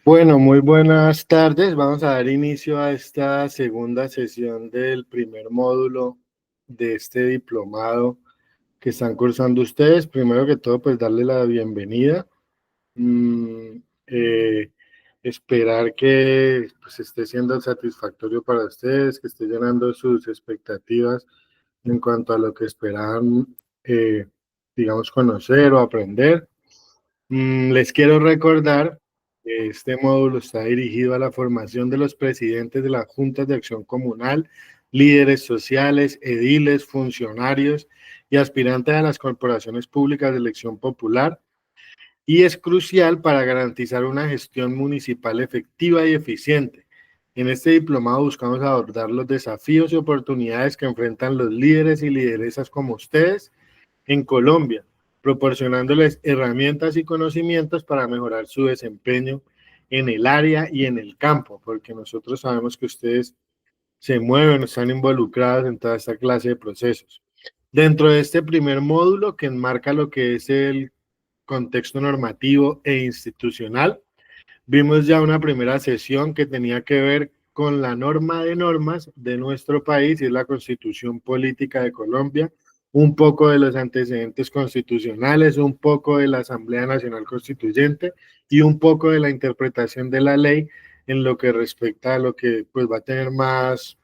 Bueno, muy buenas tardes. Vamos a dar inicio a esta segunda sesión del primer módulo de este diplomado que están cursando ustedes. Primero que todo, pues darle la bienvenida. Mm, eh, Esperar que pues, esté siendo satisfactorio para ustedes, que esté llenando sus expectativas en cuanto a lo que esperaban, digamos, conocer o aprender. Les quiero recordar que este módulo está dirigido a la formación de los presidentes de las juntas de acción comunal, líderes sociales, ediles, funcionarios y aspirantes a las corporaciones públicas de elección popular, y es crucial para garantizar una gestión municipal efectiva y eficiente. En este diplomado buscamos abordar los desafíos y oportunidades que enfrentan los líderes y lideresas como ustedes en Colombia, proporcionándoles herramientas y conocimientos para mejorar su desempeño en el área y en el campo, porque nosotros sabemos que ustedes se mueven, están involucrados en toda esta clase de procesos. Dentro de este primer módulo, que enmarca lo que es el contexto normativo e institucional, vimos ya una primera sesión que tenía que ver con la norma de normas de nuestro país, y es la Constitución Política de Colombia, un poco de los antecedentes constitucionales, un poco de la Asamblea Nacional Constituyente y un poco de la interpretación de la ley en lo que respecta a lo que pues va a tener más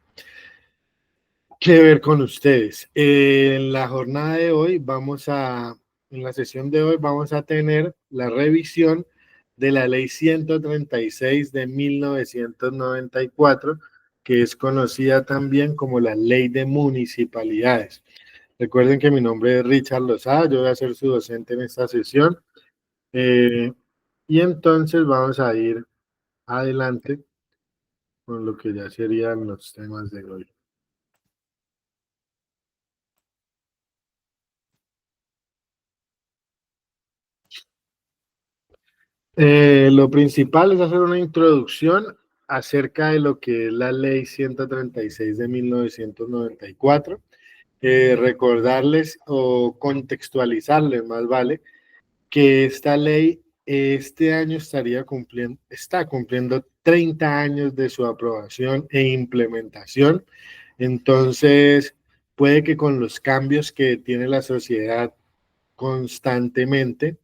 que ver con ustedes. En la jornada de hoy en la sesión de hoy vamos a tener la revisión de la ley 136 de 1994, que es conocida también como la ley de municipalidades. Recuerden que mi nombre es Richard Lozada, yo voy a ser su docente en esta sesión. Y entonces vamos a ir adelante con lo que ya serían los temas de hoy. Lo principal es hacer una introducción acerca de lo que es la ley 136 de 1994, recordarles o contextualizarles, más vale, que esta ley este año está cumpliendo 30 años de su aprobación e implementación. Entonces, puede que con los cambios que tiene la sociedad constantemente,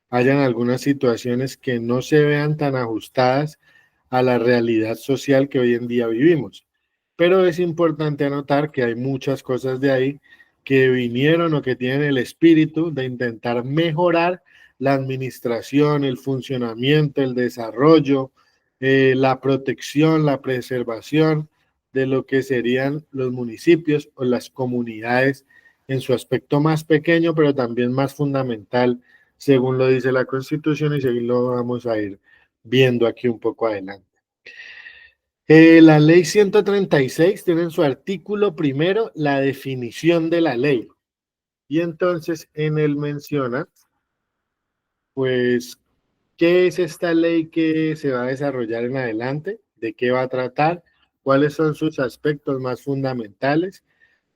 hayan algunas situaciones que no se vean tan ajustadas a la realidad social que hoy en día vivimos. Pero es importante anotar que hay muchas cosas de ahí que vinieron o que tienen el espíritu de intentar mejorar la administración, el funcionamiento, el desarrollo, la protección, la preservación de lo que serían los municipios o las comunidades en su aspecto más pequeño, pero también más fundamental, según lo dice la Constitución, y según lo vamos a ir viendo aquí un poco adelante. La ley 136 tiene en su artículo primero la definición de la ley, y entonces en él menciona, pues, qué es esta ley que se va a desarrollar en adelante, de qué va a tratar, cuáles son sus aspectos más fundamentales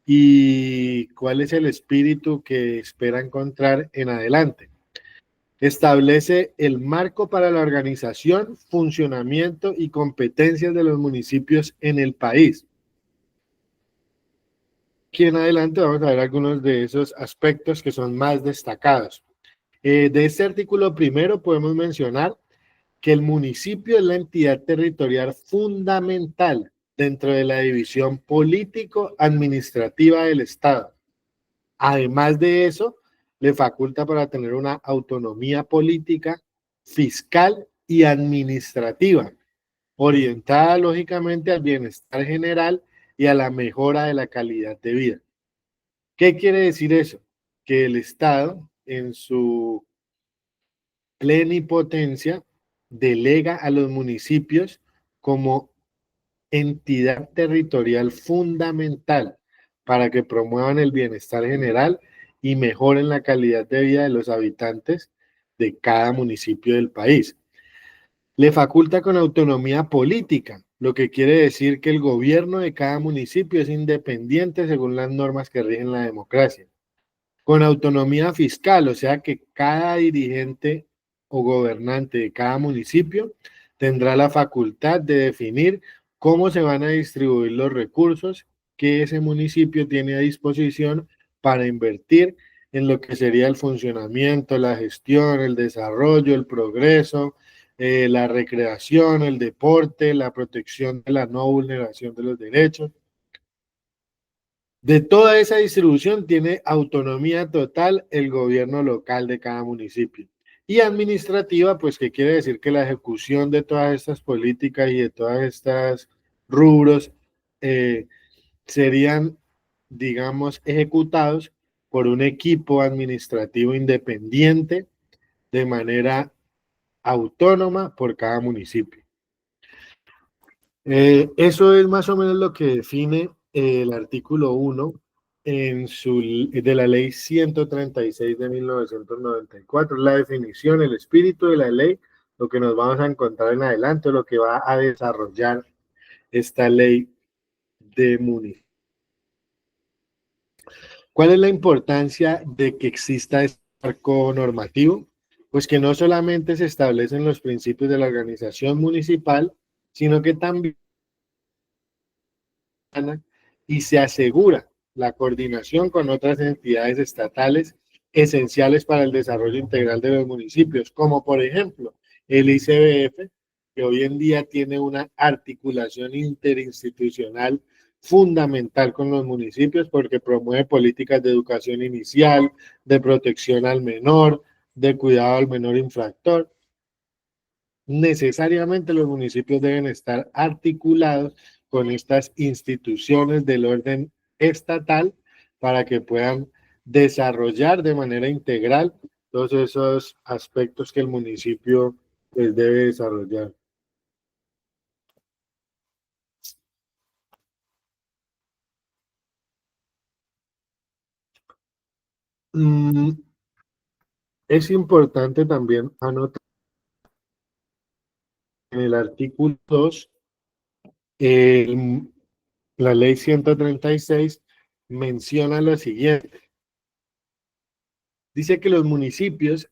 y cuál es el espíritu que espera encontrar en adelante. Establece el marco para la organización, funcionamiento y competencias de los municipios en el país. Aquí en adelante vamos a ver algunos de esos aspectos que son más destacados. De este artículo primero podemos mencionar que el municipio es la entidad territorial fundamental dentro de la división político-administrativa del Estado. Además de eso, le faculta para tener una autonomía política, fiscal y administrativa, orientada lógicamente al bienestar general y a la mejora de la calidad de vida. ¿Qué quiere decir eso? Que el Estado, en su plenipotencia, delega a los municipios como entidad territorial fundamental para que promuevan el bienestar general y mejoren la calidad de vida de los habitantes de cada municipio del país. Le faculta con autonomía política, lo que quiere decir que el gobierno de cada municipio es independiente según las normas que rigen la democracia. Con autonomía fiscal, o sea que cada dirigente o gobernante de cada municipio tendrá la facultad de definir cómo se van a distribuir los recursos que ese municipio tiene a disposición para invertir en lo que sería el funcionamiento, la gestión, el desarrollo, el progreso, la recreación, el deporte, la protección de la no vulneración de los derechos. De toda esa distribución tiene autonomía total el gobierno local de cada municipio. Y administrativa, pues que quiere decir que la ejecución de todas estas políticas y de todas estas rubros eh, serían, digamos, ejecutados por un equipo administrativo independiente de manera autónoma por cada municipio. Eso es más o menos lo que define el artículo 1 de la ley 136 de 1994, la definición, el espíritu de la ley, lo que nos vamos a encontrar en adelante, lo que va a desarrollar esta ley de municipios. ¿Cuál es la importancia de que exista este marco normativo? Pues que no solamente se establecen los principios de la organización municipal, sino que también y se asegura la coordinación con otras entidades estatales esenciales para el desarrollo integral de los municipios, como por ejemplo el ICBF, que hoy en día tiene una articulación interinstitucional fundamental con los municipios porque promueve políticas de educación inicial, de protección al menor, de cuidado al menor infractor. Necesariamente los municipios deben estar articulados con estas instituciones del orden estatal para que puedan desarrollar de manera integral todos esos aspectos que el municipio pues, debe desarrollar. Es importante también anotar en el artículo 2, la ley 136 menciona lo siguiente. Dice que los municipios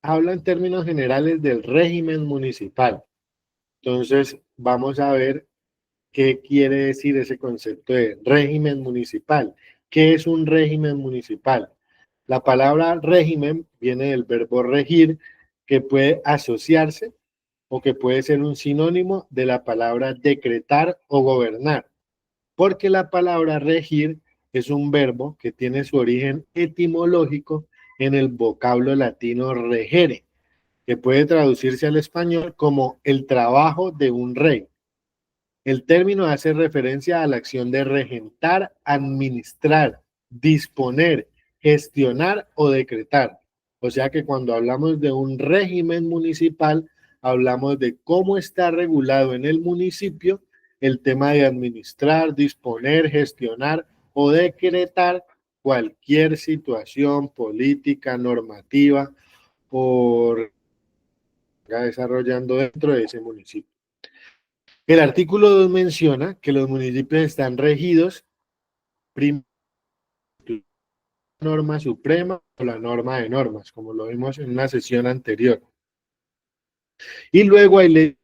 habla en términos generales del régimen municipal. Entonces, vamos a ver qué quiere decir ese concepto de régimen municipal. ¿Qué es un régimen municipal? La palabra régimen viene del verbo regir, que puede asociarse o que puede ser un sinónimo de la palabra decretar o gobernar, porque la palabra regir es un verbo que tiene su origen etimológico en el vocablo latino regere, que puede traducirse al español como el trabajo de un rey. El término hace referencia a la acción de regentar, administrar, disponer, gestionar o decretar. O sea que cuando hablamos de un régimen municipal, hablamos de cómo está regulado en el municipio el tema de administrar, disponer, gestionar o decretar cualquier situación política, normativa por desarrollando dentro de ese municipio. El artículo 2 menciona que los municipios están regidos primero por la norma suprema o la norma de normas, como lo vimos en una sesión anterior. Y luego hay leyes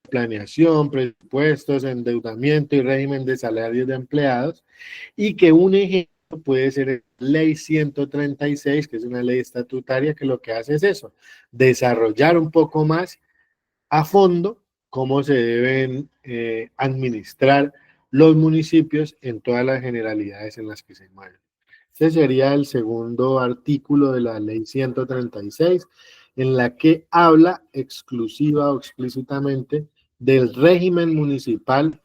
de planeación, presupuestos, endeudamiento y régimen de salarios de empleados, y que un ejemplo puede ser la ley 136, que es una ley estatutaria que lo que hace es eso, desarrollar un poco más a fondo cómo se deben administrar los municipios en todas las generalidades en las que se mueven. Este sería el segundo artículo de la ley 136, en la que habla exclusiva o explícitamente del régimen municipal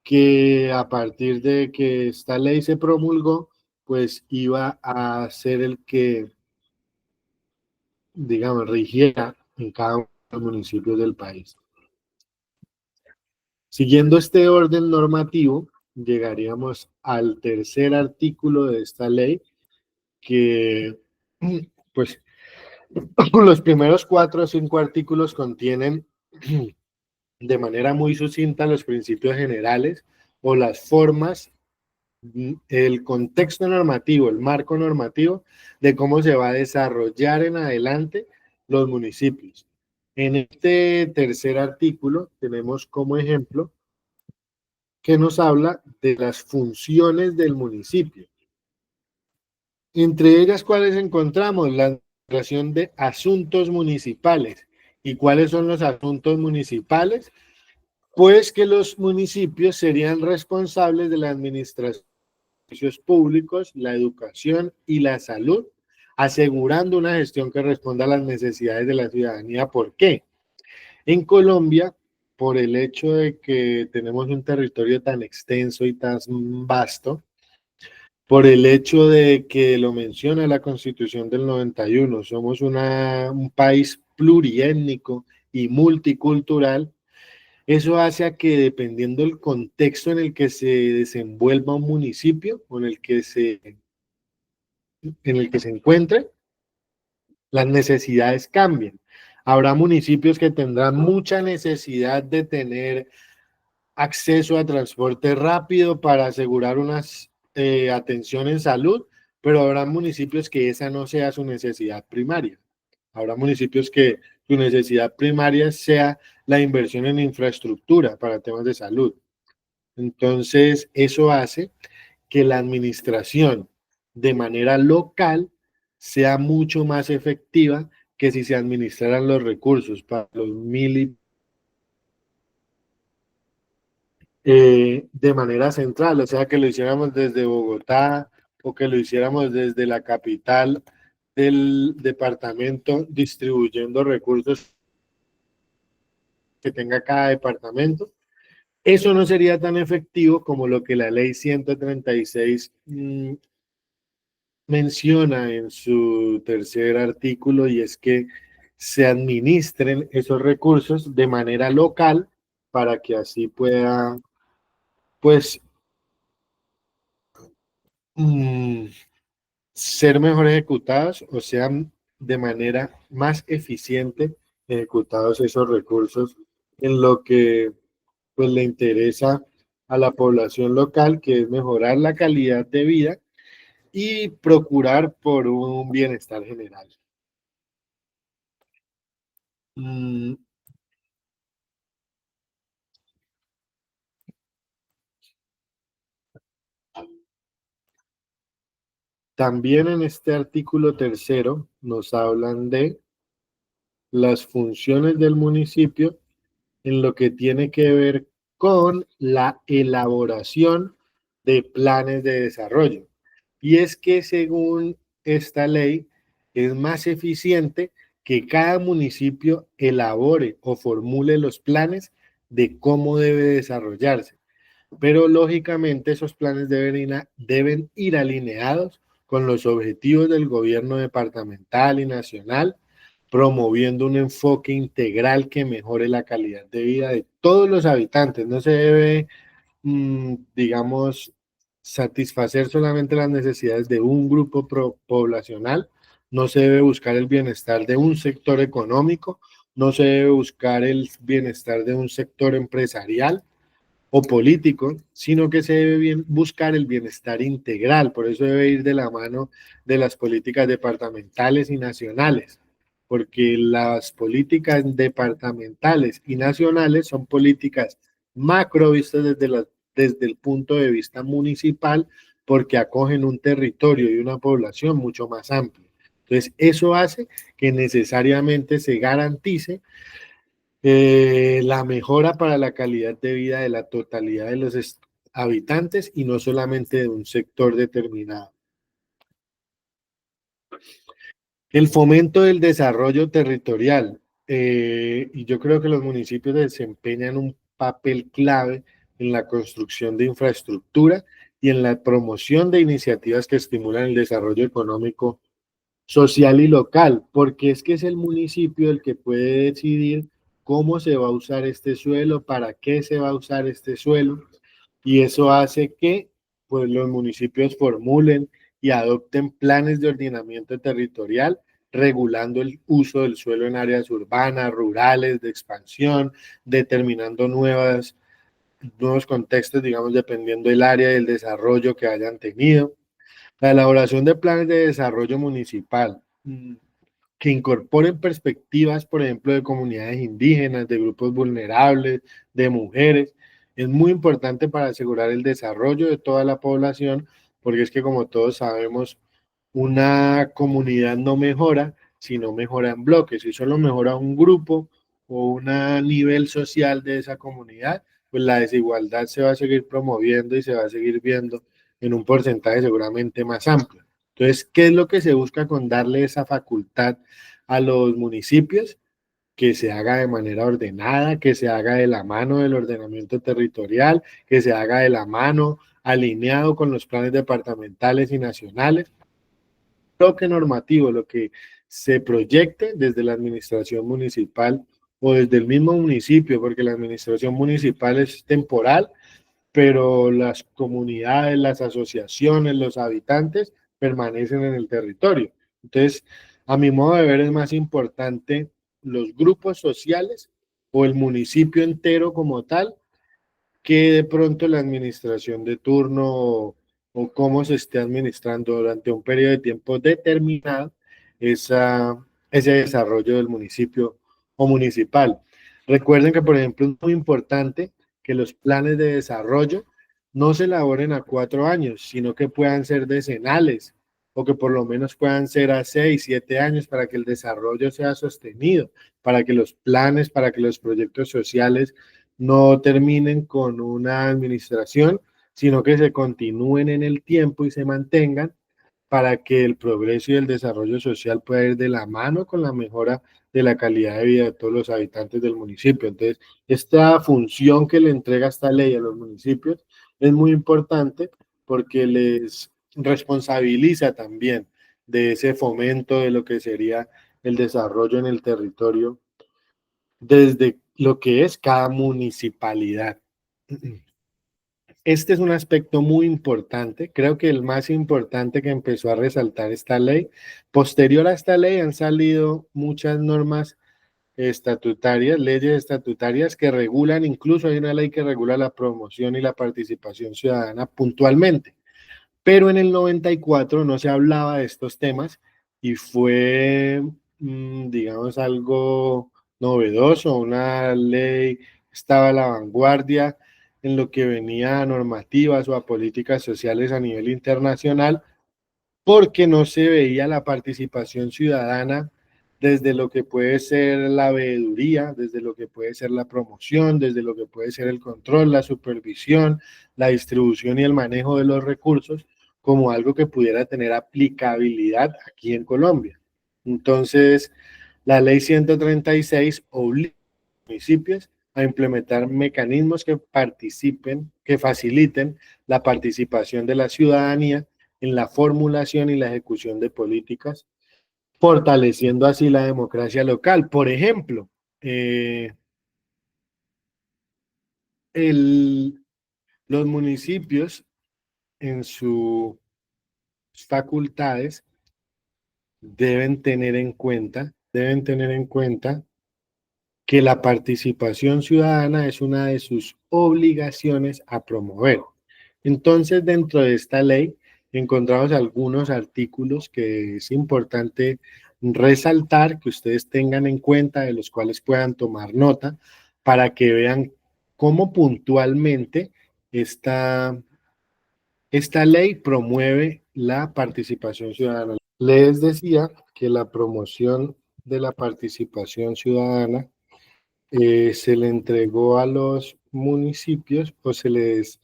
que a partir de que esta ley se promulgó, pues iba a ser el que, digamos, rigiera en cada uno de los municipios del país. Siguiendo este orden normativo, llegaríamos al tercer artículo de esta ley, que pues los primeros 4 o 5 artículos contienen de manera muy sucinta los principios generales o las formas el contexto normativo, el marco normativo de cómo se va a desarrollar en adelante los municipios. En este tercer artículo tenemos como ejemplo que nos habla de las funciones del municipio. Entre ellas, ¿cuáles encontramos? La administración de asuntos municipales. ¿Y cuáles son los asuntos municipales? Pues que los municipios serían responsables de la administración de servicios públicos, la educación y la salud, asegurando una gestión que responda a las necesidades de la ciudadanía. ¿Por qué? En Colombia, por el hecho de que tenemos un territorio tan extenso y tan vasto, por el hecho de que lo menciona la Constitución del 91, somos un país pluriétnico y multicultural. Eso hace a que dependiendo del contexto en el que se desenvuelva un municipio o en el que se encuentre, las necesidades cambien. Habrá municipios que tendrán mucha necesidad de tener acceso a transporte rápido para asegurar una atención en salud, pero habrá municipios que esa no sea su necesidad primaria. Habrá municipios que su necesidad primaria sea la inversión en infraestructura para temas de salud. Entonces, eso hace que la administración de manera local sea mucho más efectiva que si se administraran los recursos para los de manera central, o sea, que lo hiciéramos desde Bogotá o que lo hiciéramos desde la capital del departamento distribuyendo recursos que tenga cada departamento. Eso no sería tan efectivo como lo que la ley 136 menciona en su tercer artículo, y es que se administren esos recursos de manera local para que así pueda, pues, ser mejor ejecutados o sean de manera más eficiente ejecutados esos recursos en lo que pues le interesa a la población local, que es mejorar la calidad de vida y procurar por un bienestar general. Mm, También en este artículo tercero nos hablan de las funciones del municipio en lo que tiene que ver con la elaboración de planes de desarrollo. Y es que según esta ley es más eficiente que cada municipio elabore o formule los planes de cómo debe desarrollarse, pero lógicamente esos planes deben ir alineados con los objetivos del gobierno departamental y nacional, promoviendo un enfoque integral que mejore la calidad de vida de todos los habitantes. No se debe, digamos, satisfacer solamente las necesidades de un grupo poblacional, no se debe buscar el bienestar de un sector económico, no se debe buscar el bienestar de un sector empresarial o político, sino que se debe buscar el bienestar integral. Por eso debe ir de la mano de las políticas departamentales y nacionales, porque las políticas departamentales y nacionales son políticas macro vistas desde el punto de vista municipal, porque acogen un territorio y una población mucho más amplia. Entonces, eso hace que necesariamente se garantice la mejora para la calidad de vida de la totalidad de los habitantes y no solamente de un sector determinado. El fomento del desarrollo territorial. Y yo creo que los municipios desempeñan un papel clave en la construcción de infraestructura y en la promoción de iniciativas que estimulan el desarrollo económico, social y local, porque es que es el municipio el que puede decidir cómo se va a usar este suelo, para qué se va a usar este suelo, y eso hace que pues, los municipios formulen y adopten planes de ordenamiento territorial, regulando el uso del suelo en áreas urbanas, rurales, de expansión, determinando nuevas nuevos contextos, digamos, dependiendo del área y el desarrollo que hayan tenido. La elaboración de planes de desarrollo municipal que incorporen perspectivas, por ejemplo, de comunidades indígenas, de grupos vulnerables, de mujeres, es muy importante para asegurar el desarrollo de toda la población, porque es que como todos sabemos, una comunidad no mejora si no mejora en bloques, si solo mejora un grupo o un nivel social de esa comunidad, pues la desigualdad se va a seguir promoviendo y se va a seguir viendo en un porcentaje seguramente más amplio. Entonces, ¿qué es lo que se busca con darle esa facultad a los municipios? Que se haga de manera ordenada, que se haga de la mano del ordenamiento territorial, que se haga de la mano alineado con los planes departamentales y nacionales, bloque normativo, lo que se proyecte desde la administración municipal o desde el mismo municipio, porque la administración municipal es temporal, pero las comunidades, las asociaciones, los habitantes permanecen en el territorio. Entonces, a mi modo de ver, es más importante los grupos sociales o el municipio entero como tal que de pronto la administración de turno o cómo se esté administrando durante un periodo de tiempo determinado ese desarrollo del municipio o municipal. Recuerden que, por ejemplo, es muy importante que los planes de desarrollo no se elaboren a 4 años, sino que puedan ser decenales o que por lo menos puedan ser a 6, 7 años para que el desarrollo sea sostenido, para que los planes, para que los proyectos sociales no terminen con una administración, sino que se continúen en el tiempo y se mantengan para que el progreso y el desarrollo social pueda ir de la mano con la mejora de la calidad de vida de todos los habitantes del municipio. Entonces, esta función que le entrega esta ley a los municipios es muy importante porque les responsabiliza también de ese fomento de lo que sería el desarrollo en el territorio desde lo que es cada municipalidad. Este es un aspecto muy importante, creo que el más importante que empezó a resaltar esta ley. Posterior a esta ley han salido muchas normas estatutarias, leyes estatutarias que regulan, incluso hay una ley que regula la promoción y la participación ciudadana puntualmente. Pero en el 94 no se hablaba de estos temas y fue, digamos, algo novedoso, una ley estaba a la vanguardia en lo que venía a normativas o a políticas sociales a nivel internacional, porque no se veía la participación ciudadana desde lo que puede ser la veeduría, desde lo que puede ser la promoción, desde lo que puede ser el control, la supervisión, la distribución y el manejo de los recursos, como algo que pudiera tener aplicabilidad aquí en Colombia. Entonces, la ley 136 obliga a los municipios a implementar mecanismos que participen, que faciliten la participación de la ciudadanía en la formulación y la ejecución de políticas, fortaleciendo así la democracia local. Por ejemplo, eh, el, los municipios en sus facultades deben tener en cuenta que la participación ciudadana es una de sus obligaciones a promover. Entonces, dentro de esta ley encontramos algunos artículos que es importante resaltar, que ustedes tengan en cuenta, de los cuales puedan tomar nota, para que vean cómo puntualmente esta ley promueve la participación ciudadana. Les decía que la promoción de la participación ciudadana se le entregó a los municipios o se les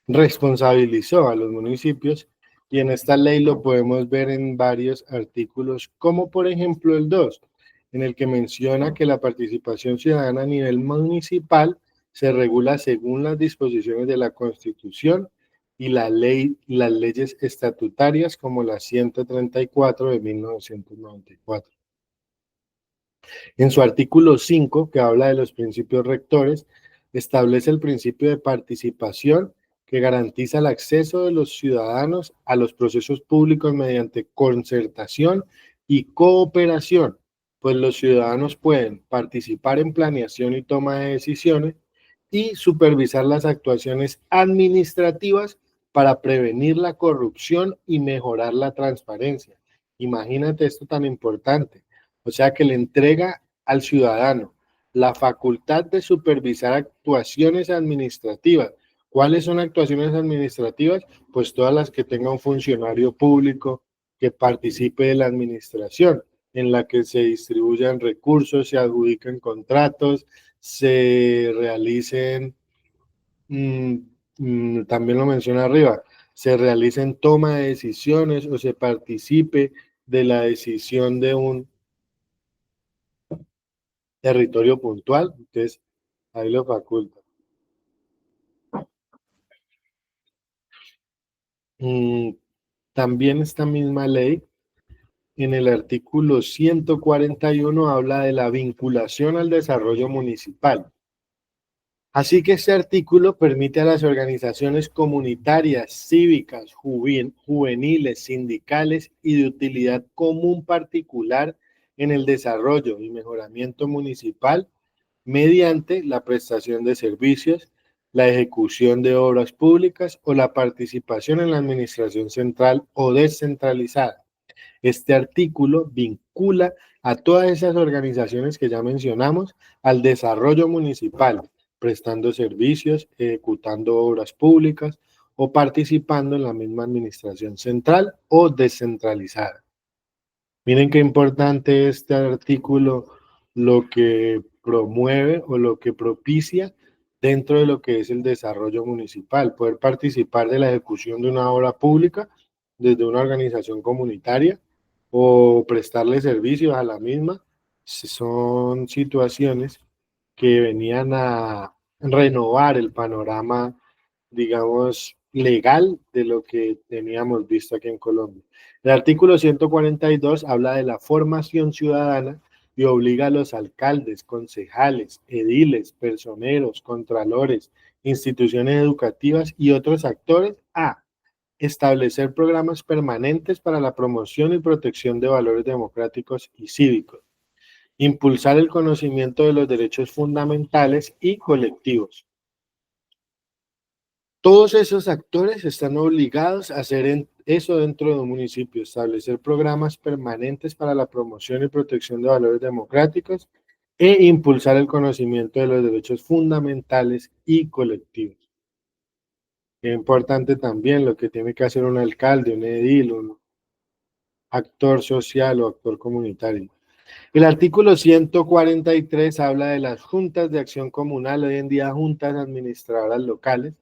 responsabilizó a los municipios y en esta ley lo podemos ver en varios artículos, como por ejemplo el 2, en el que menciona que la participación ciudadana a nivel municipal se regula según las disposiciones de la Constitución y la ley, las leyes estatutarias como la 134 de 1994. En su artículo 5, que habla de los principios rectores, establece el principio de participación que garantiza el acceso de los ciudadanos a los procesos públicos mediante concertación y cooperación, pues los ciudadanos pueden participar en planeación y toma de decisiones y supervisar las actuaciones administrativas para prevenir la corrupción y mejorar la transparencia. Imagínate esto tan importante. O sea que le entrega al ciudadano la facultad de supervisar actuaciones administrativas. ¿Cuáles son actuaciones administrativas? Pues todas las que tenga un funcionario público que participe de la administración, en la que se distribuyan recursos, se adjudiquen contratos, se realicen, también lo menciona arriba, se realicen toma de decisiones o se participe de la decisión de un territorio puntual. Entonces, ahí lo faculta. También esta misma ley, en el artículo 141, habla de la vinculación al desarrollo municipal. Así que este artículo permite a las organizaciones comunitarias, cívicas, juveniles, sindicales y de utilidad común particular en el desarrollo y mejoramiento municipal mediante la prestación de servicios, la ejecución de obras públicas o la participación en la administración central o descentralizada. Este artículo vincula a todas esas organizaciones que ya mencionamos al desarrollo municipal, prestando servicios, ejecutando obras públicas o participando en la misma administración central o descentralizada. Miren qué importante este artículo, lo que promueve o lo que propicia dentro de lo que es el desarrollo municipal, poder participar de la ejecución de una obra pública desde una organización comunitaria o prestarle servicios a la misma. Son situaciones que venían a renovar el panorama, digamos, legal de lo que teníamos visto aquí en Colombia. El artículo 142 habla de la formación ciudadana y obliga a los alcaldes, concejales, ediles, personeros, contralores, instituciones educativas y otros actores a establecer programas permanentes para la promoción y protección de valores democráticos y cívicos, impulsar el conocimiento de los derechos fundamentales y colectivos. Todos esos actores están obligados a hacer eso dentro de un municipio, establecer programas permanentes para la promoción y protección de valores democráticos e impulsar el conocimiento de los derechos fundamentales y colectivos. Es importante también lo que tiene que hacer un alcalde, un edil, un actor social o actor comunitario. El artículo 143 habla de las juntas de acción comunal, hoy en día juntas administradoras locales,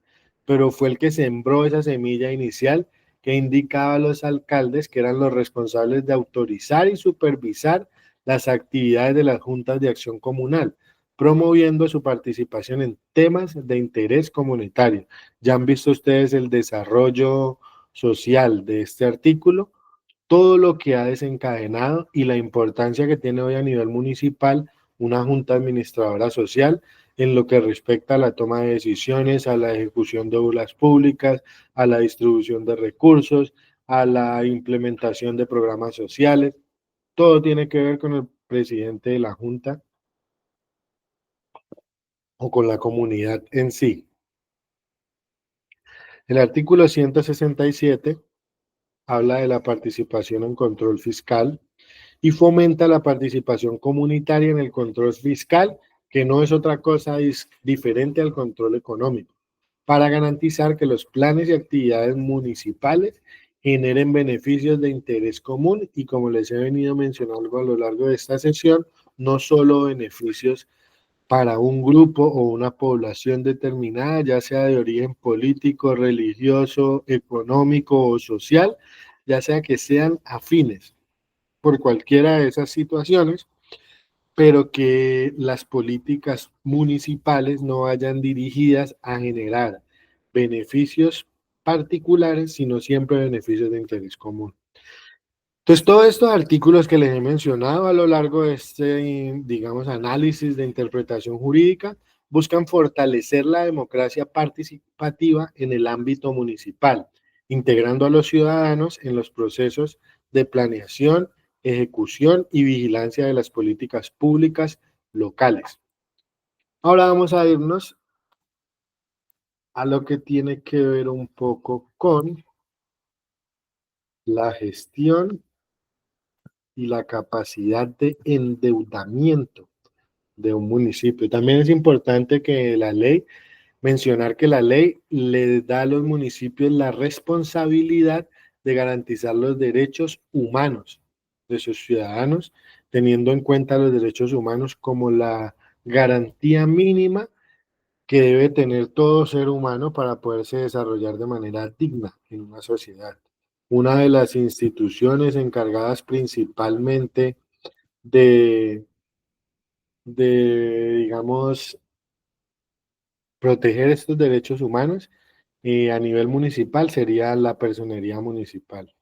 pero fue el que sembró esa semilla inicial que indicaba a los alcaldes que eran los responsables de autorizar y supervisar las actividades de las juntas de acción comunal, promoviendo su participación en temas de interés comunitario. Ya han visto ustedes el desarrollo social de este artículo, todo lo que ha desencadenado y la importancia que tiene hoy a nivel municipal una junta administradora social en lo que respecta a la toma de decisiones, a la ejecución de obras públicas, a la distribución de recursos, a la implementación de programas sociales. Todo tiene que ver con el presidente de la junta o con la comunidad en sí. El artículo 167 habla de la participación en control fiscal y fomenta la participación comunitaria en el control fiscal, que no es otra cosa diferente al control económico, para garantizar que los planes y actividades municipales generen beneficios de interés común y, como les he venido mencionando a lo largo de esta sesión, no solo beneficios para un grupo o una población determinada, ya sea de origen político, religioso, económico o social, ya sea que sean afines por cualquiera de esas situaciones, pero que las políticas municipales no vayan dirigidas a generar beneficios particulares, sino siempre beneficios de interés común. Entonces, todos estos artículos que les he mencionado a lo largo de este, digamos, análisis de interpretación jurídica, buscan fortalecer la democracia participativa en el ámbito municipal, integrando a los ciudadanos en los procesos de planeación, ejecución y vigilancia de las políticas públicas locales. Ahora vamos a irnos a lo que tiene que ver un poco con la gestión y la capacidad de endeudamiento de un municipio. También es importante que la ley, mencionar que la ley le da a los municipios la responsabilidad de garantizar los derechos humanos de sus ciudadanos, teniendo en cuenta los derechos humanos como la garantía mínima que debe tener todo ser humano para poderse desarrollar de manera digna en una sociedad. Una de las instituciones encargadas principalmente de, digamos, proteger estos derechos humanos a nivel municipal sería la personería municipal.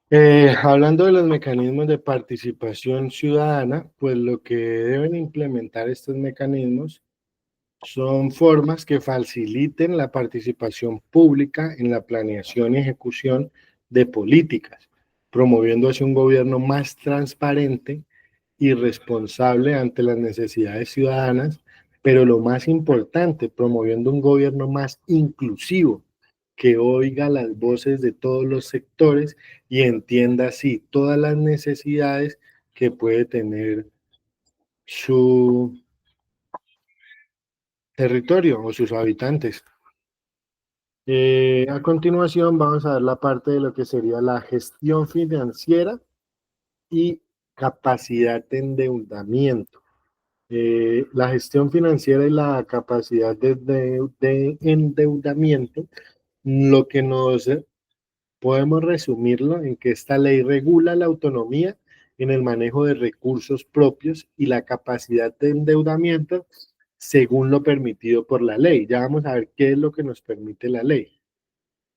Hablando de los mecanismos de participación ciudadana, pues lo que deben implementar estos mecanismos son formas que faciliten la participación pública en la planeación y ejecución de políticas, promoviendo así un gobierno más transparente y responsable ante las necesidades ciudadanas, pero lo más importante, promoviendo un gobierno más inclusivo, que oiga las voces de todos los sectores y entienda así todas las necesidades que puede tener su territorio o sus habitantes. A continuación vamos a ver la parte de lo que sería la gestión financiera y capacidad de endeudamiento. La gestión financiera y la capacidad de endeudamiento, lo que nos podemos resumirlo en que esta ley regula la autonomía en el manejo de recursos propios y la capacidad de endeudamiento según lo permitido por la ley. Ya vamos a ver qué es lo que nos permite la ley.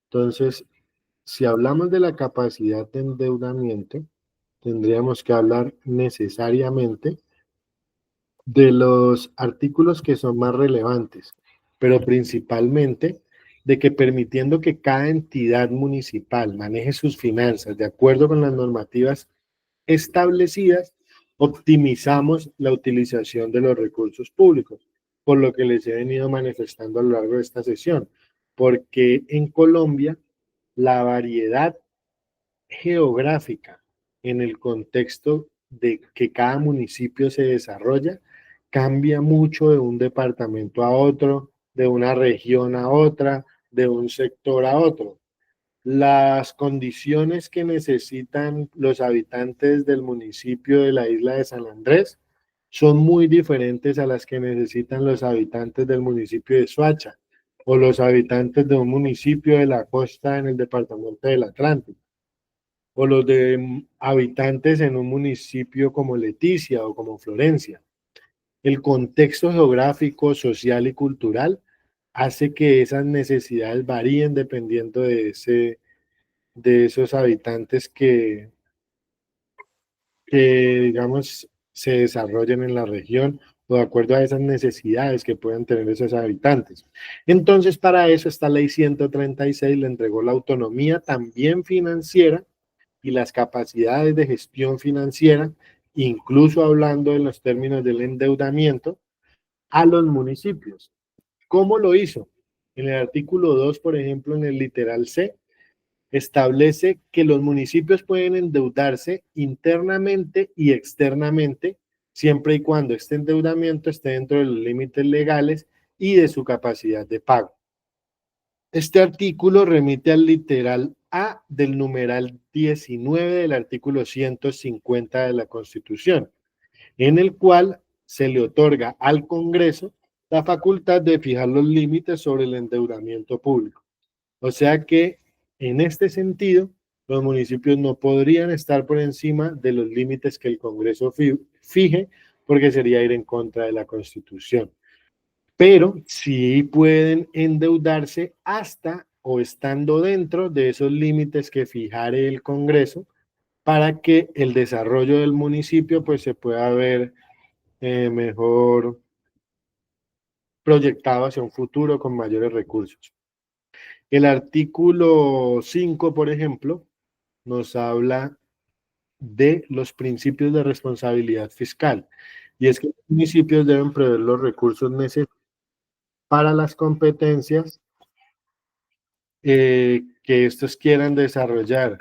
Entonces, si hablamos de la capacidad de endeudamiento, tendríamos que hablar necesariamente de los artículos que son más relevantes, pero principalmente de que permitiendo que cada entidad municipal maneje sus finanzas de acuerdo con las normativas establecidas, optimizamos la utilización de los recursos públicos, por lo que les he venido manifestando a lo largo de esta sesión, porque en Colombia la variedad geográfica en el contexto de que cada municipio se desarrolla cambia mucho de un departamento a otro, de una región a otra, de un sector a otro. Las condiciones que necesitan los habitantes del municipio de la isla de San Andrés son muy diferentes a las que necesitan los habitantes del municipio de Soacha o los habitantes de un municipio de la costa en el departamento del Atlántico o los de habitantes en un municipio como Leticia o como Florencia. El contexto geográfico, social y cultural hace que esas necesidades varíen dependiendo de esos habitantes que, digamos, se desarrollen en la región o de acuerdo a esas necesidades que puedan tener esos habitantes. Entonces, para eso esta ley 136 le entregó la autonomía también financiera y las capacidades de gestión financiera, incluso hablando en los términos del endeudamiento, a los municipios. ¿Cómo lo hizo? En el artículo 2, por ejemplo, en el literal C, establece que los municipios pueden endeudarse internamente y externamente, siempre y cuando este endeudamiento esté dentro de los límites legales y de su capacidad de pago. Este artículo remite al literal A del numeral 19 del artículo 150 de la Constitución, en el cual se le otorga al Congreso la facultad de fijar los límites sobre el endeudamiento público. O sea que, en este sentido, los municipios no podrían estar por encima de los límites que el Congreso fije, porque sería ir en contra de la Constitución. Pero sí pueden endeudarse hasta o estando dentro de esos límites que fijare el Congreso para que el desarrollo del municipio pues se pueda ver mejor proyectado hacia un futuro con mayores recursos. El artículo 5, por ejemplo, nos habla de los principios de responsabilidad fiscal. Y es que los municipios deben prever los recursos necesarios para las competencias que estos quieran desarrollar.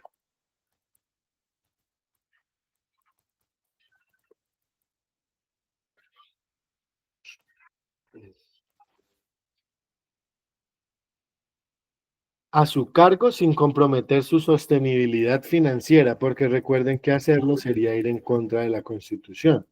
A su cargo sin comprometer su sostenibilidad financiera, porque recuerden que hacerlo sería ir en contra de la Constitución.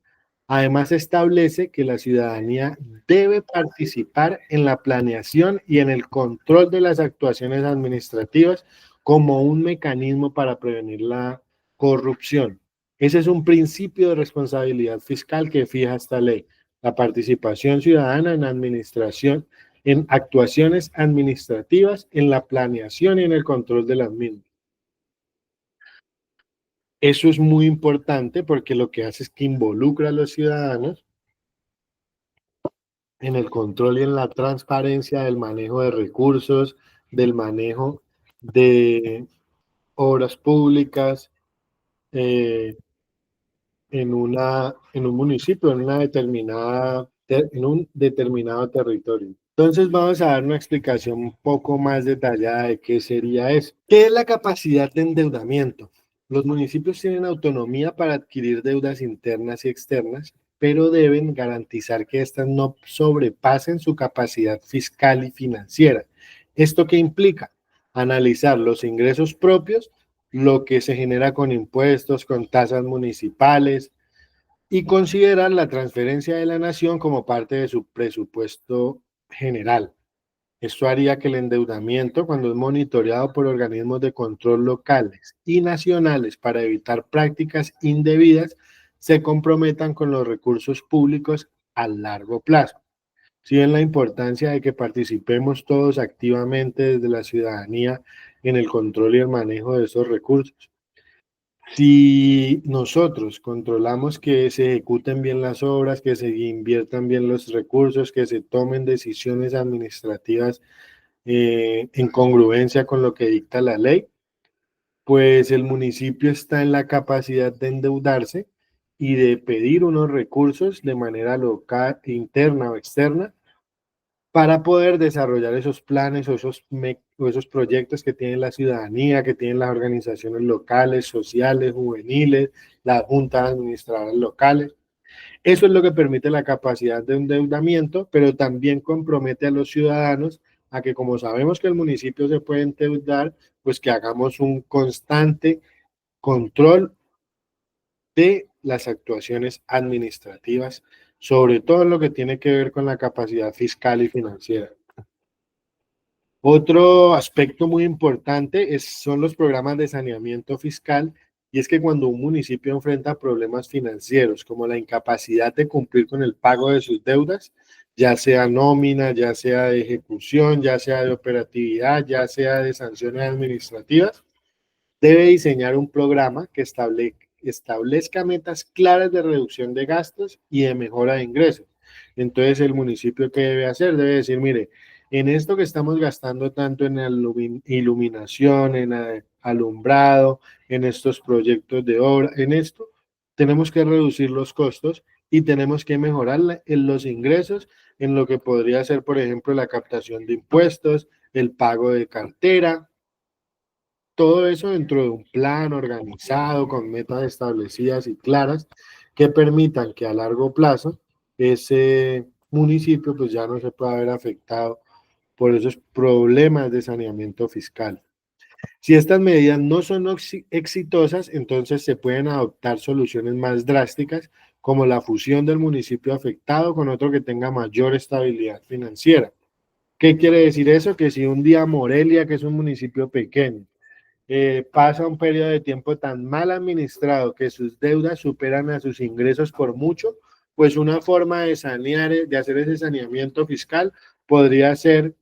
Además, establece que la ciudadanía debe participar en la planeación y en el control de las actuaciones administrativas como un mecanismo para prevenir la corrupción. Ese es un principio de responsabilidad fiscal que fija esta ley. La participación ciudadana en administración, en actuaciones administrativas, en la planeación y en el control de las mismas. Eso es muy importante porque lo que hace es que involucra a los ciudadanos en el control y en la transparencia del manejo de recursos, del manejo de obras públicas eh, en un municipio, en un determinado territorio. Entonces vamos a dar una explicación un poco más detallada de qué sería eso. ¿Qué es la capacidad de endeudamiento? Los municipios tienen autonomía para adquirir deudas internas y externas, pero deben garantizar que éstas no sobrepasen su capacidad fiscal y financiera. ¿Esto qué implica? Analizar los ingresos propios, lo que se genera con impuestos, con tasas municipales, y considerar la transferencia de la nación como parte de su presupuesto general. Esto haría que el endeudamiento, cuando es monitoreado por organismos de control locales y nacionales para evitar prácticas indebidas, se comprometan con los recursos públicos a largo plazo. Si ven la importancia de que participemos todos activamente desde la ciudadanía en el control y el manejo de esos recursos. Si nosotros controlamos que se ejecuten bien las obras, que se inviertan bien los recursos, que se tomen decisiones administrativas en congruencia con lo que dicta la ley, pues el municipio está en la capacidad de endeudarse y de pedir unos recursos de manera local, interna o externa para poder desarrollar esos planes o esos proyectos que tiene la ciudadanía, que tienen las organizaciones locales, sociales, juveniles, las juntas administradoras locales. Eso es lo que permite la capacidad de endeudamiento, pero también compromete a los ciudadanos a que, como sabemos que el municipio se puede endeudar, pues que hagamos un constante control de las actuaciones administrativas, sobre todo lo que tiene que ver con la capacidad fiscal y financiera. Otro aspecto muy importante son los programas de saneamiento fiscal, y es que cuando un municipio enfrenta problemas financieros como la incapacidad de cumplir con el pago de sus deudas, ya sea nómina, ya sea de ejecución, ya sea de operatividad, ya sea de sanciones administrativas, debe diseñar un programa que establezca metas claras de reducción de gastos y de mejora de ingresos. Entonces, el municipio, ¿qué debe hacer? Debe decir, mire, en esto que estamos gastando tanto en iluminación, en alumbrado, en estos proyectos de obra, en esto, tenemos que reducir los costos y tenemos que mejorar en los ingresos en lo que podría ser, por ejemplo, la captación de impuestos, el pago de cartera, todo eso dentro de un plan organizado, con metas establecidas y claras, que permitan que a largo plazo ese municipio pues ya no se pueda ver afectado por esos problemas de saneamiento fiscal. Si estas medidas no son exitosas, entonces se pueden adoptar soluciones más drásticas, como la fusión del municipio afectado con otro que tenga mayor estabilidad financiera. ¿Qué quiere decir eso? Que si un día Morelia, que es un municipio pequeño, pasa un periodo de tiempo tan mal administrado que sus deudas superan a sus ingresos por mucho, pues una forma de sanear, de hacer ese saneamiento fiscal podría ser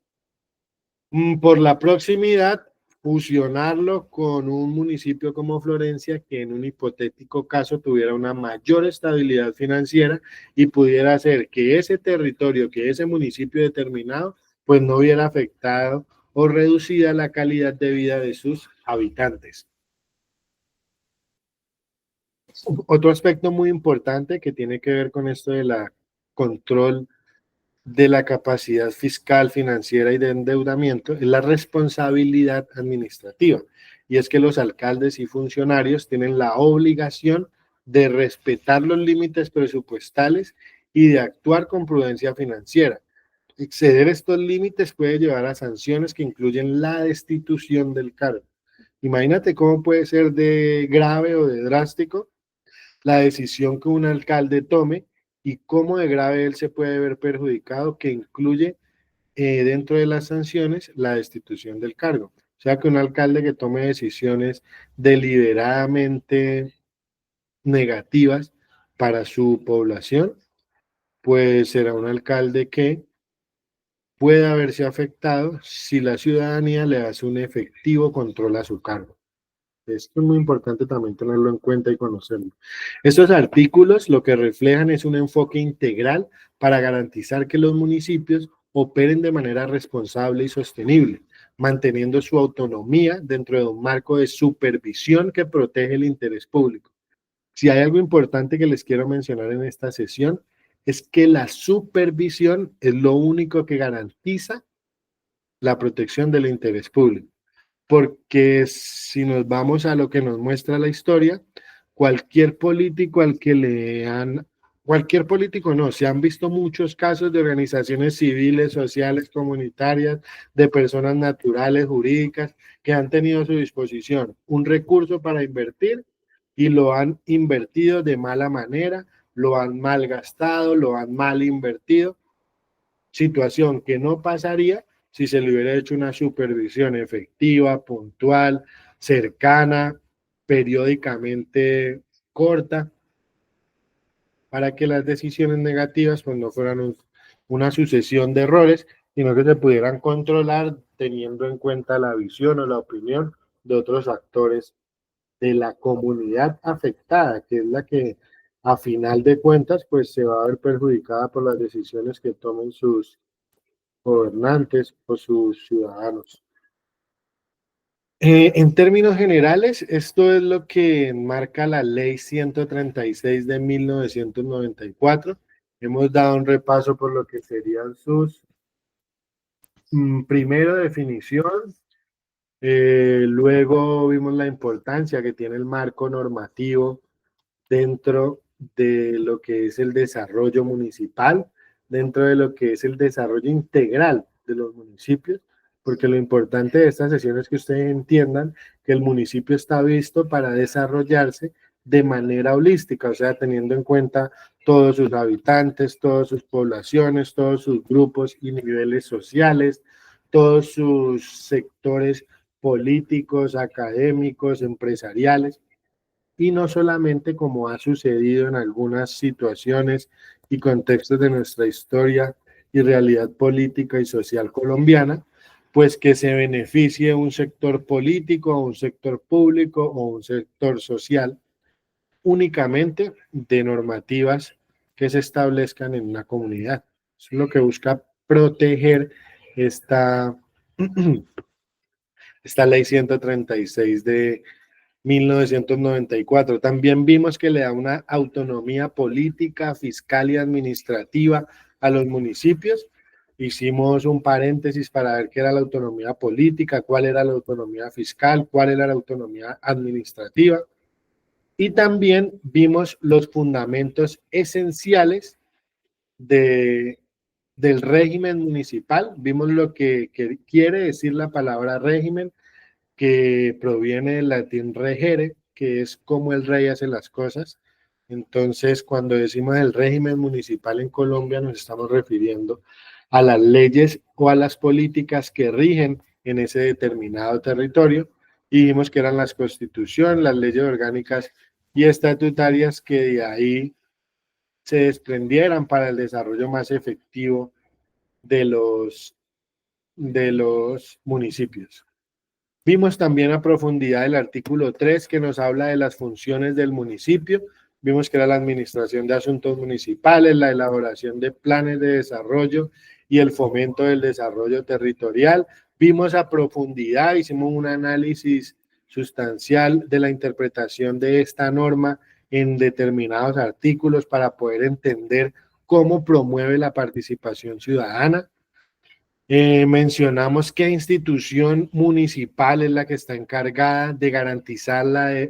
por la proximidad, fusionarlo con un municipio como Florencia, que en un hipotético caso tuviera una mayor estabilidad financiera y pudiera hacer que ese territorio, que ese municipio determinado, pues no hubiera afectado o reducida la calidad de vida de sus habitantes. Otro aspecto muy importante que tiene que ver con esto de la control de la capacidad fiscal, financiera y de endeudamiento es la responsabilidad administrativa. Y es que los alcaldes y funcionarios tienen la obligación de respetar los límites presupuestales y de actuar con prudencia financiera. Exceder estos límites puede llevar a sanciones que incluyen la destitución del cargo. Imagínate cómo puede ser de grave o de drástico la decisión que un alcalde tome y cómo de grave él se puede ver perjudicado, que incluye dentro de las sanciones la destitución del cargo. O sea que un alcalde que tome decisiones deliberadamente negativas para su población, pues será un alcalde que pueda verse afectado si la ciudadanía le hace un efectivo control a su cargo. Esto es muy importante también tenerlo en cuenta y conocerlo. Estos artículos lo que reflejan es un enfoque integral para garantizar que los municipios operen de manera responsable y sostenible, manteniendo su autonomía dentro de un marco de supervisión que protege el interés público. Si hay algo importante que les quiero mencionar en esta sesión, es que la supervisión es lo único que garantiza la protección del interés público. Porque si nos vamos a lo que nos muestra la historia, cualquier político al que le han, cualquier político no, se han visto muchos casos de organizaciones civiles, sociales, comunitarias, de personas naturales, jurídicas, que han tenido a su disposición un recurso para invertir y lo han invertido de mala manera, lo han malgastado, lo han mal invertido, situación que no pasaría si se le hubiera hecho una supervisión efectiva, puntual, cercana, periódicamente corta, para que las decisiones negativas pues no fueran una sucesión de errores, sino que se pudieran controlar teniendo en cuenta la visión o la opinión de otros actores de la comunidad afectada, que es la que a final de cuentas pues se va a ver perjudicada por las decisiones que tomen sus gobernantes o sus ciudadanos. En términos generales, esto es lo que marca la Ley 136 de 1994. Hemos dado un repaso por lo que serían sus, primero, definición, luego vimos la importancia que tiene el marco normativo dentro de lo que es el desarrollo municipal, dentro de lo que es el desarrollo integral de los municipios, porque lo importante de esta sesión es que ustedes entiendan que el municipio está visto para desarrollarse de manera holística, o sea, teniendo en cuenta todos sus habitantes, todas sus poblaciones, todos sus grupos y niveles sociales, todos sus sectores políticos, académicos, empresariales, y no solamente como ha sucedido en algunas situaciones y contextos de nuestra historia y realidad política y social colombiana, pues que se beneficie un sector político, un sector público o un sector social únicamente de normativas que se establezcan en una comunidad. Eso es lo que busca proteger esta, esta ley 136 de 1994. También vimos que le da una autonomía política, fiscal y administrativa a los municipios. Hicimos un paréntesis para ver qué era la autonomía política, cuál era la autonomía fiscal, cuál era la autonomía administrativa. Y también vimos los fundamentos esenciales del régimen municipal. Vimos lo que quiere decir la palabra régimen, que proviene del latín regere, que es como el rey hace las cosas. Entonces, cuando decimos el régimen municipal en Colombia, nos estamos refiriendo a las leyes o a las políticas que rigen en ese determinado territorio. Y vimos que eran las constituciones, las leyes orgánicas y estatutarias que de ahí se desprendieran para el desarrollo más efectivo de los municipios. Vimos también a profundidad el artículo 3 que nos habla de las funciones del municipio. Vimos que era la administración de asuntos municipales, la elaboración de planes de desarrollo y el fomento del desarrollo territorial. Vimos a profundidad, hicimos un análisis sustancial de la interpretación de esta norma en determinados artículos para poder entender cómo promueve la participación ciudadana. Mencionamos qué institución municipal es la que está encargada de garantizar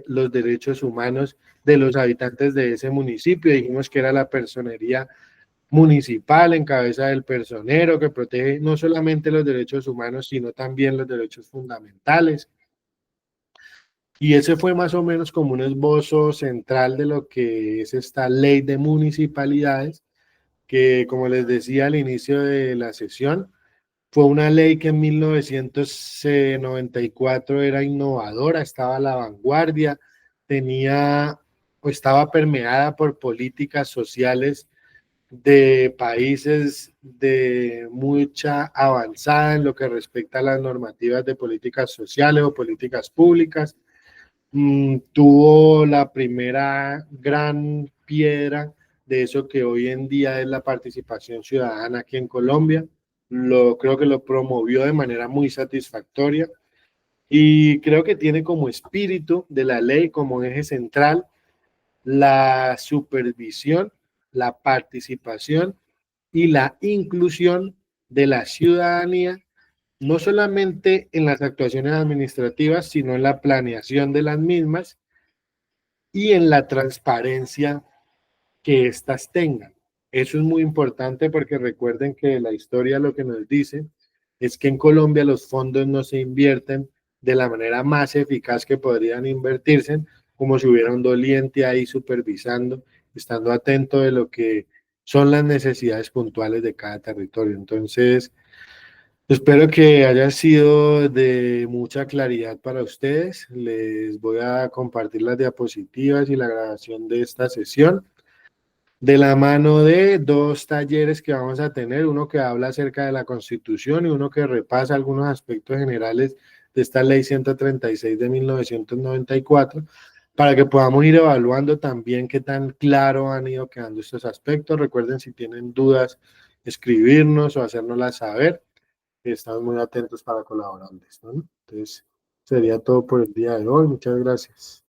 los derechos humanos de los habitantes de ese municipio. Dijimos que era la personería municipal en cabeza del personero que protege no solamente los derechos humanos, sino también los derechos fundamentales. Y ese fue más o menos como un esbozo central de lo que es esta ley de municipalidades, que como les decía al inicio de la sesión, fue una ley que en 1994 era innovadora, estaba a la vanguardia, tenía o estaba permeada por políticas sociales de países de mucha avanzada en lo que respecta a las normativas de políticas sociales o políticas públicas. Tuvo la primera gran piedra de eso que hoy en día es la participación ciudadana aquí en Colombia. Creo que lo promovió de manera muy satisfactoria y creo que tiene como espíritu de la ley, como eje central, la supervisión, la participación y la inclusión de la ciudadanía, no solamente en las actuaciones administrativas, sino en la planeación de las mismas y en la transparencia que éstas tengan. Eso es muy importante porque recuerden que la historia lo que nos dice es que en Colombia los fondos no se invierten de la manera más eficaz que podrían invertirse, como si hubiera un doliente ahí supervisando, estando atento de lo que son las necesidades puntuales de cada territorio. Entonces, espero que haya sido de mucha claridad para ustedes. Les voy a compartir las diapositivas y la grabación de esta sesión de la mano de dos talleres que vamos a tener, uno que habla acerca de la Constitución y uno que repasa algunos aspectos generales de esta ley 136 de 1994, para que podamos ir evaluando también qué tan claro han ido quedando estos aspectos. Recuerden, si tienen dudas, escribirnos o hacérnoslas saber. Estamos muy atentos para colaborarles, ¿no? Entonces, sería todo por el día de hoy. Muchas gracias.